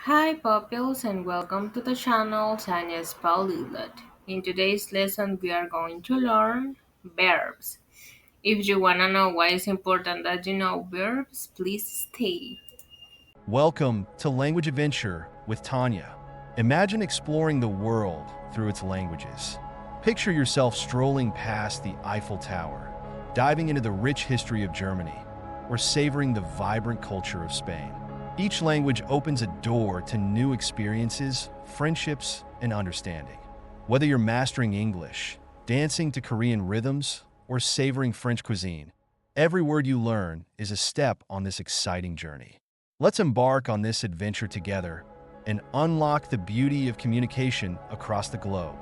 Hi pupils and welcome to the channel Tanya's Polyglot. In today's lesson we are going to learn verbs. If you wanna know why it's important that you know verbs, please stay. Welcome to Language Adventure with Tanya. Imagine exploring the world through its languages. Picture yourself strolling past the Eiffel Tower, diving into the rich history of Germany, or savoring the vibrant culture of Spain. Each language opens a door to new experiences, friendships, and understanding. Whether you're mastering English, dancing to Korean rhythms, or savoring French cuisine, every word you learn is a step on this exciting journey. Let's embark on this adventure together and unlock the beauty of communication across the globe.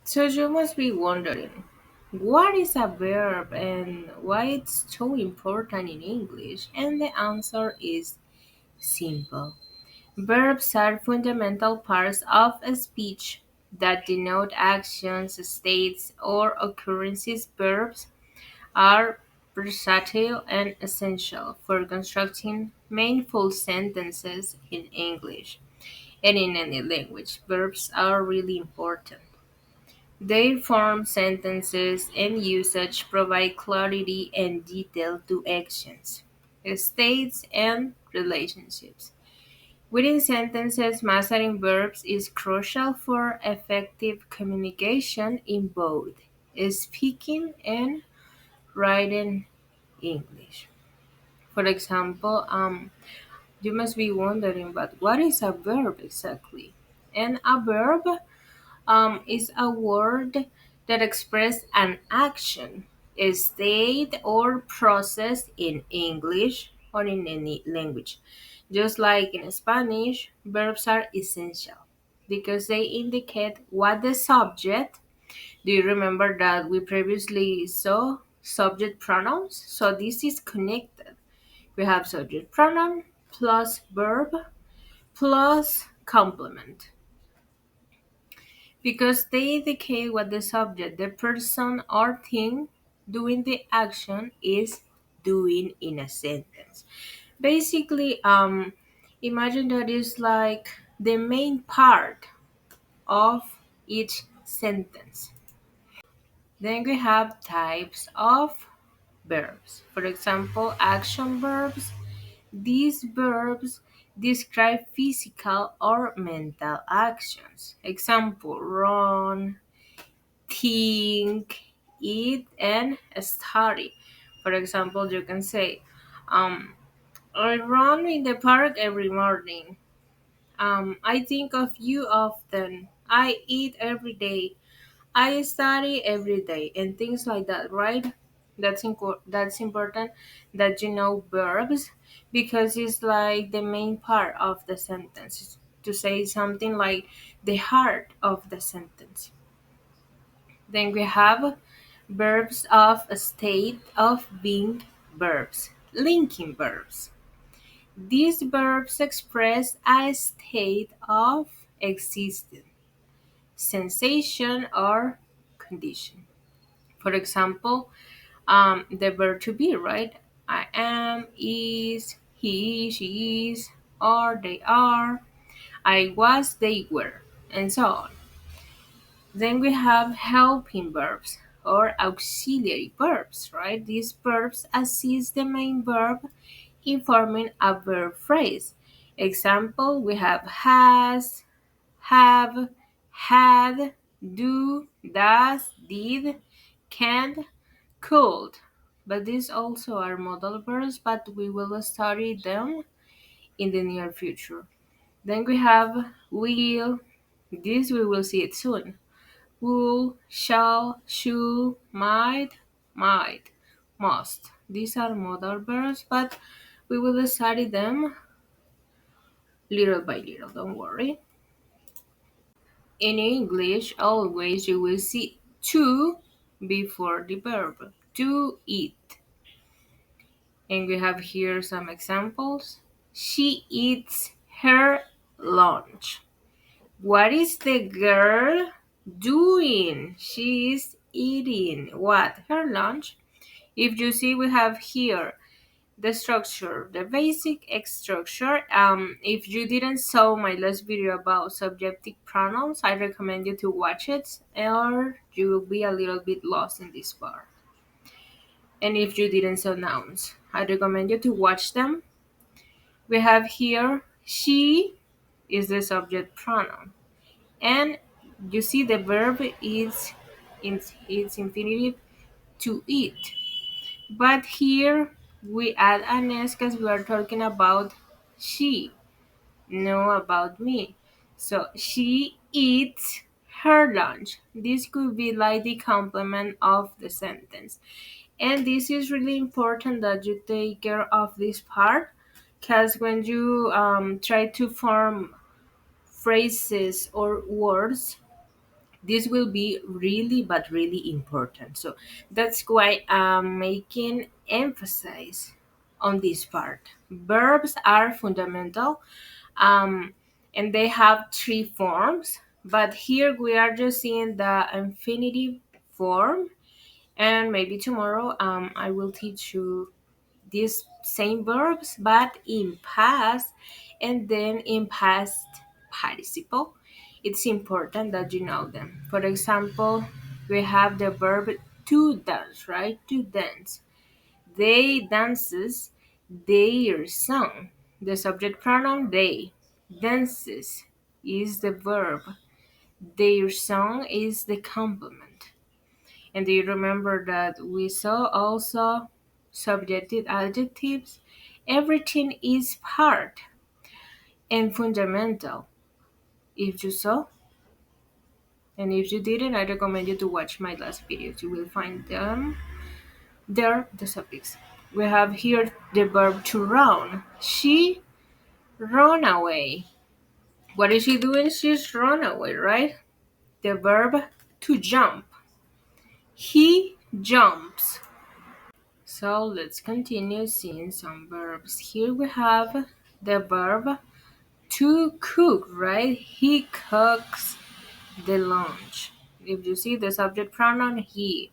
So you must be wondering, what is a verb and why it's so important in English? And the answer is simple. Verbs are fundamental parts of a speech that denote actions, states, or occurrences. Verbs are versatile and essential for constructing meaningful sentences in English and in any language. Verbs are really important. They form sentences and usage provide clarity and detail to actions, states, and relationships. Within sentences, mastering verbs is crucial for effective communication in both speaking and written English. For example, you must be wondering, but what is a verb exactly? And a verb is a word that expresses an action, a state, or process in English or in any language. Just like in Spanish, verbs are essential because they indicate what the subject. Do you remember that we previously saw subject pronouns? So this is connected. We have subject pronoun plus verb plus complement because they indicate what the subject, the person or thing doing the action is doing in a sentence. Basically, imagine that is like the main part of each sentence. Then we have types of verbs. For example, action verbs. These verbs describe physical or mental actions. Example, run, think, eat, and study. For example, you can say, I run in the park every morning. I think of you often. I eat every day. I study every day, and things like that, right? That's important that you know verbs because it's like the main part of the sentence. To say something like the heart of the sentence. Then we have verbs of a state of being verbs, linking verbs. These verbs express a state of existence, sensation, or condition. For example, the verb to be, right? I am, is, he, she is, are, they are, I was, they were, and so on. Then we have helping verbs or auxiliary verbs, right? These verbs assist the main verb in forming a verb phrase. Example, we have has, have, had, do, does, did, can, could. But these also are modal verbs, but we will study them in the near future. Then we have will. This we will see it soon. Will, shall, should, might, must. These are modal verbs, but we will study them little by little, don't worry. In English, always you will see to before the verb. To eat. And we have here some examples. She eats her lunch. What is the girl doing? She is eating what? Her lunch. If you see, we have here the structure, the basic structure. If you didn't saw my last video about subjective pronouns, I recommend you to watch it, or you will be a little bit lost in this part. And if you didn't saw nouns, I recommend you to watch them. We have here she is the subject pronoun, and you see the verb is in its infinitive to eat. But here we add an s because we are talking about she, no about me. So she eats her lunch. This could be like the complement of the sentence. And this is really important that you take care of this part because when you try to form phrases or words, this will be really but really important. So that's why I'm making emphasis on this part. Verbs are fundamental, um, and they have three forms, but here we are just seeing the infinitive form, and maybe tomorrow I will teach you these same verbs but in past and then in past participle. It's important that you know them. For example, we have the verb to dance, right? To dance. They dances their song. The subject pronoun they. Dances is the verb. Their song is the complement. And do you remember that we saw also subjective adjectives? Everything is part and fundamental. If you saw, and if you didn't, I recommend you to watch my last videos. You will find them there, the subjects. We have here the verb to run. She run away. What is she doing? She's run away, right? The verb to jump. He jumps. So let's continue seeing some verbs. Here we have the verb to cook, right? He cooks the lunch. If you see the subject pronoun he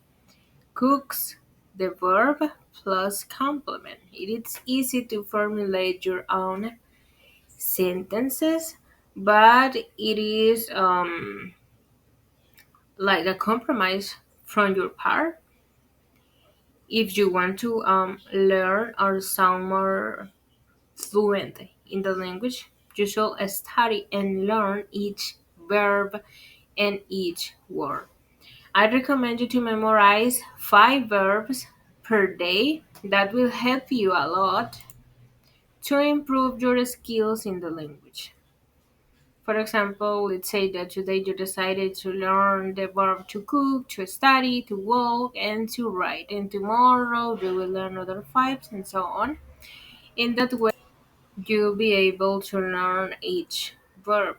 cooks, the verb plus complement. It is easy to formulate your own sentences, but it is like a compromise from your part if you want to learn or sound more fluent in the language. You should study and learn each verb and each word. I recommend you to memorize 5 verbs per day. That will help you a lot to improve your skills in the language. For example, let's say that today you decided to learn the verb to cook, to study, to walk, and to write. And tomorrow you will learn other 5 and so on. In that way, you'll be able to learn each verb.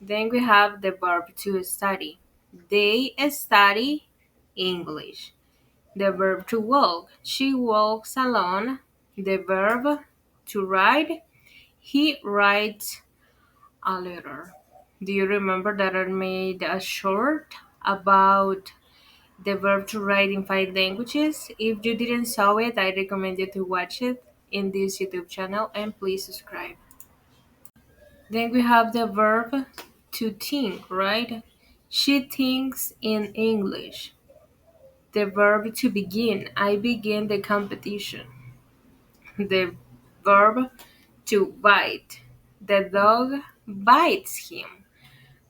Then we have the verb to study. They study English. The verb to walk. She walks alone. The verb to write. He writes a letter. Do you remember that I made a short about the verb to write in 5 languages? If you didn't saw it, I recommend you to watch it in this YouTube channel and please subscribe. Then we have the verb to think, right? She thinks in English. The verb to begin. I begin the competition. The verb to bite. The dog bites him.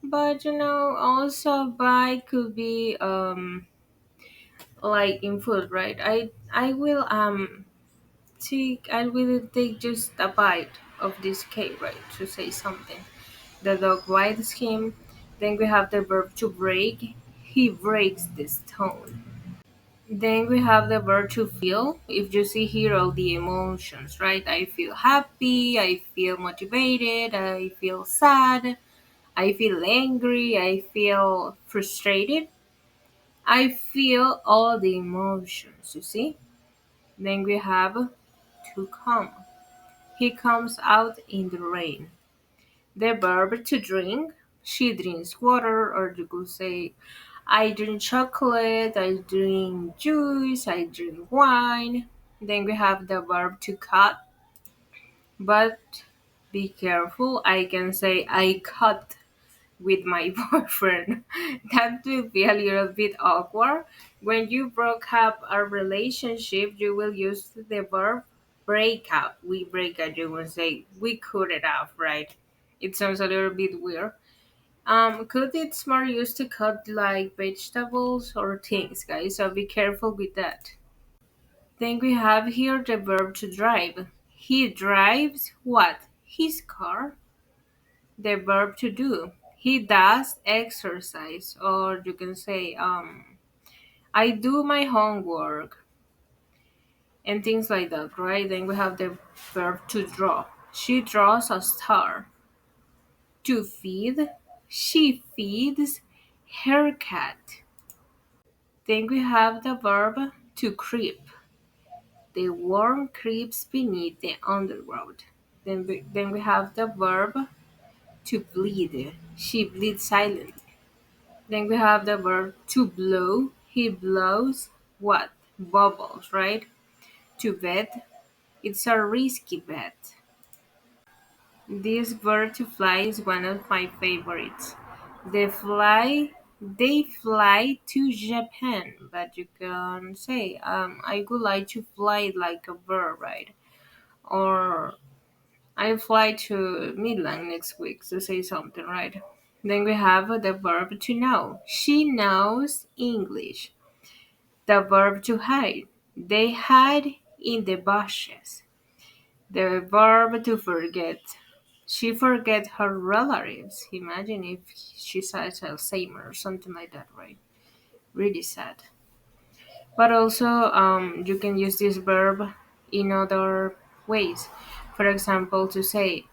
But also bite could be like in food, right? I will take just a bite of this cake, right? To say something. The dog bites him. Then we have the verb to break. He breaks the stone. Then we have the verb to feel. If you see here all the emotions, right? I feel happy, I feel motivated, I feel sad, I feel angry, I feel frustrated. I feel all the emotions, you see? Then we have to come. He comes out in the rain. The verb to drink. She drinks water, or you could say I drink chocolate, I drink juice, I drink wine. Then we have the verb to cut, but be careful. I can say I cut with my boyfriend. That will be a little bit awkward. When you broke up a relationship, you will use the verb break up. We break up, you will say we cut it off, right? It sounds a little bit weird. Cut it's more used to cut like vegetables or things, guys, so be careful with that. Then we have here the verb to drive. He drives what? His car. The verb to do. He does exercise, or you can say, I do my homework and things like that, right? Then we have the verb to draw. She draws a star. To feed, she feeds her cat. Then we have the verb to creep. The worm creeps beneath the undergrowth. Then we have the verb to bleed. She bleeds silently. Then we have the verb to blow. He blows what? Bubbles, right? To bet. It's a risky bet. This verb to fly is one of my favorites. They fly to Japan, but you can say, I would like to fly like a bird, right? Or I fly to Midland next week to say something, right? Then we have the verb to know. She knows English. The verb to hide. They hide in the bushes. The verb to forget. She forget her relatives. Imagine if she has Alzheimer or something like that, right? Really sad. But also, you can use this verb in other ways. For example, to say,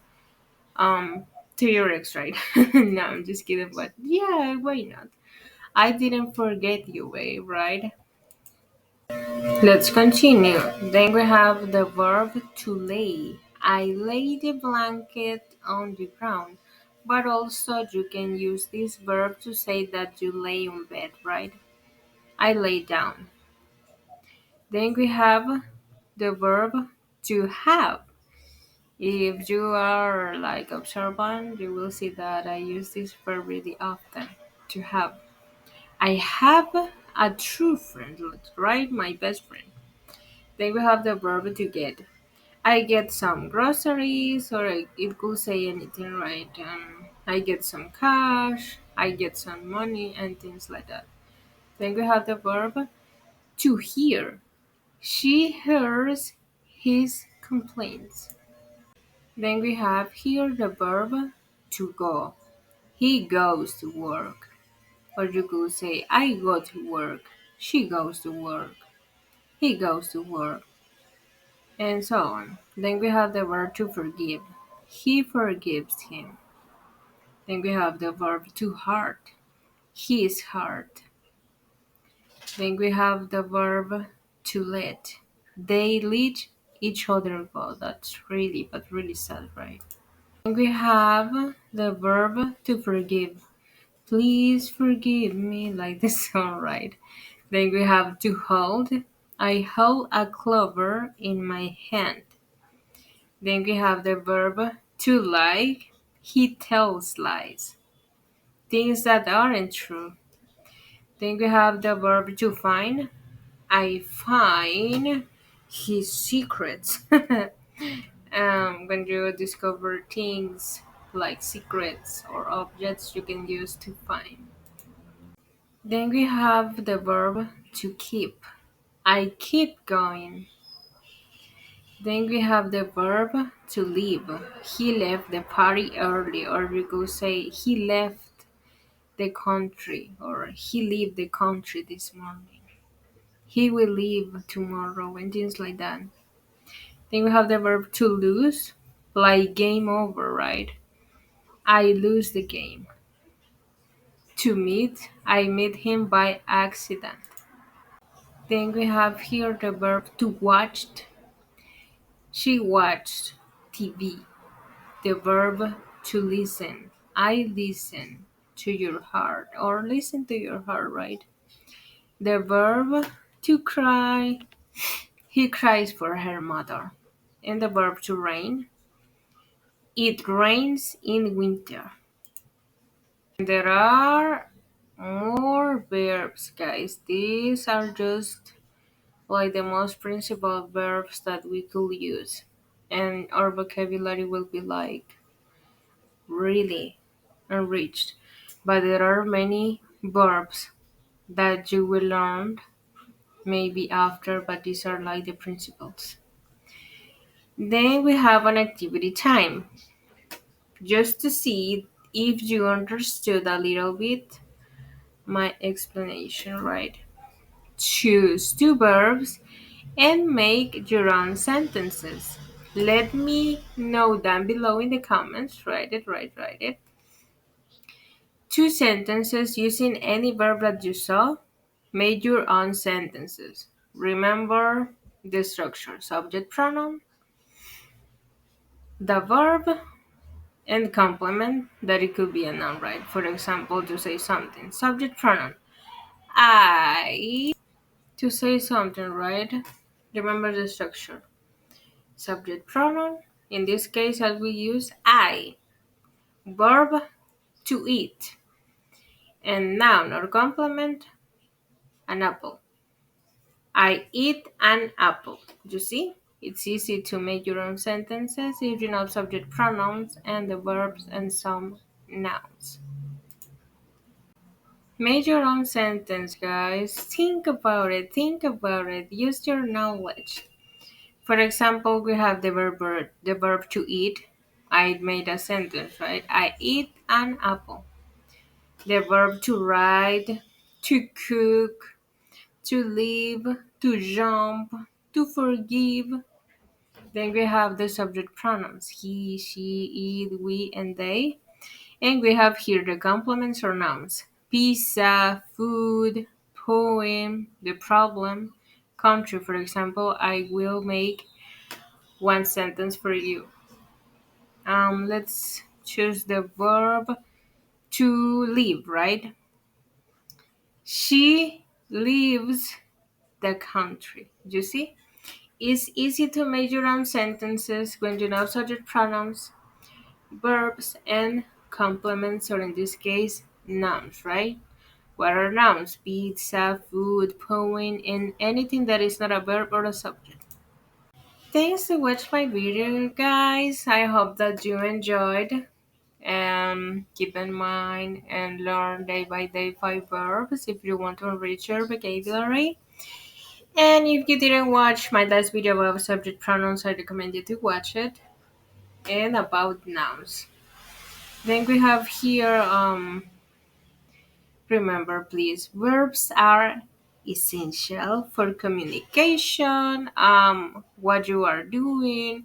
um, to your ex, right? No, I'm just kidding, but yeah, why not? I didn't forget you, babe, right? Let's continue. Then we have the verb to lay. I lay the blanket on the ground. But also you can use this verb to say that you lay on bed, right? I lay down. Then we have the verb to have. If you are like observant, you will see that I use this verb really often. To have. I have a true friend, right? My best friend. Then we have the verb to get. I get some groceries, or it could say anything, right? I get some cash, I get some money, and things like that. Then we have the verb to hear. She hears his complaints. Then we have here the verb to go. He goes to work. Or you could say, I go to work. She goes to work. He goes to work. And so on. Then we have the verb to forgive. He forgives him. Then we have the verb to heart. He is hurt. Then we have the verb to let. They let each other go. That's really, but really sad, right? Then we have the verb to forgive. Please forgive me, like the song, right? Then we have to hold. I hold a clover in my hand. Then we have the verb to lie. He tells lies. Things that aren't true. Then we have the verb to find. I find his secrets. When you discover things like secrets or objects, you can use to find. Then we have the verb to keep. I keep going. Then we have the verb to leave. He left the party early, or we could say he left the country, or he left the country this morning. He will leave tomorrow, and things like that. Then we have the verb to lose, like game over, right? I lose the game. To meet, I meet him by accident. Then we have here the verb to watch. She watched TV. The verb to listen. I listen to your heart or listen to your heart, right? The verb to cry, he cries for her mother. And the verb to rain, it rains in winter. There are more verbs, guys. These are just like the most principal verbs that we could use. And our vocabulary will be like really enriched. But there are many verbs that you will learn maybe after, but these are like the principles. Then we have an activity time, just to see if you understood a little bit my explanation, right? Choose two verbs and make your own sentences. Let me know down below in the comments. Write it. Two sentences using any verb that you saw. Make your own sentences. Remember the structure: subject pronoun, the verb, and complement that it could be a noun, right? For example, to say something. Subject pronoun. I. To say something, right? Remember the structure. Subject pronoun. In this case, I will use I. Verb to eat. And noun or complement, an apple. I eat an apple. You see? It's easy to make your own sentences if you know subject pronouns and the verbs and some nouns. Make your own sentence, guys. Think about it. Think about it. Use your knowledge. For example, we have the verb to eat. I made a sentence, right? I eat an apple. The verb to ride, to cook, to live, to jump, to forgive. Then we have the subject pronouns he, she, it, we, and they. And we have here the complements or nouns: pizza, food, poem, the problem, country. For example, I will make one sentence for you. Let's choose the verb to live, right? She leaves the country. You see? It's easy to make your own sentences when you know subject pronouns, verbs, and complements, or in this case, nouns, right? What are nouns? Pizza, food, poem, and anything that is not a verb or a subject. Thanks to watch my video, guys. I hope that you enjoyed. Keep in mind and learn day by day 5 verbs if you want to enrich your vocabulary. And if you didn't watch my last video about subject pronouns, I recommend you to watch it. And about nouns. Then we have here, remember please, verbs are essential for communication, what you are doing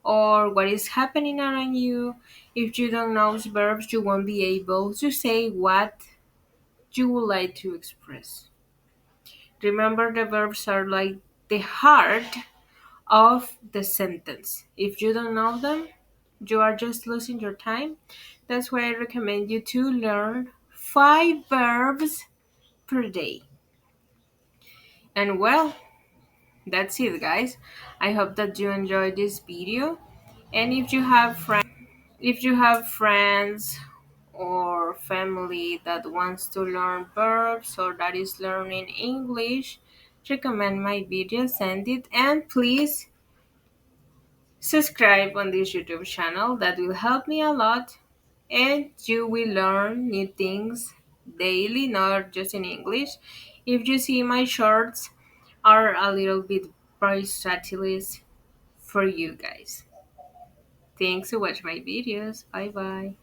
or what is happening around you. If you don't know verbs, you won't be able to say what you would like to express. Remember, the verbs are like the heart of the sentence. If you don't know them, you are just losing your time. That's why I recommend you to learn 5 verbs per day. And well, that's it, guys. I hope that you enjoyed this video. And if you have friends or family that wants to learn verbs or that is learning English, recommend my video, send it, and please subscribe on this YouTube channel. That will help me a lot, and you will learn new things daily, not just in English. If you see, my shorts are a little bit versatile for you guys. Thanks for watching my videos. Bye bye.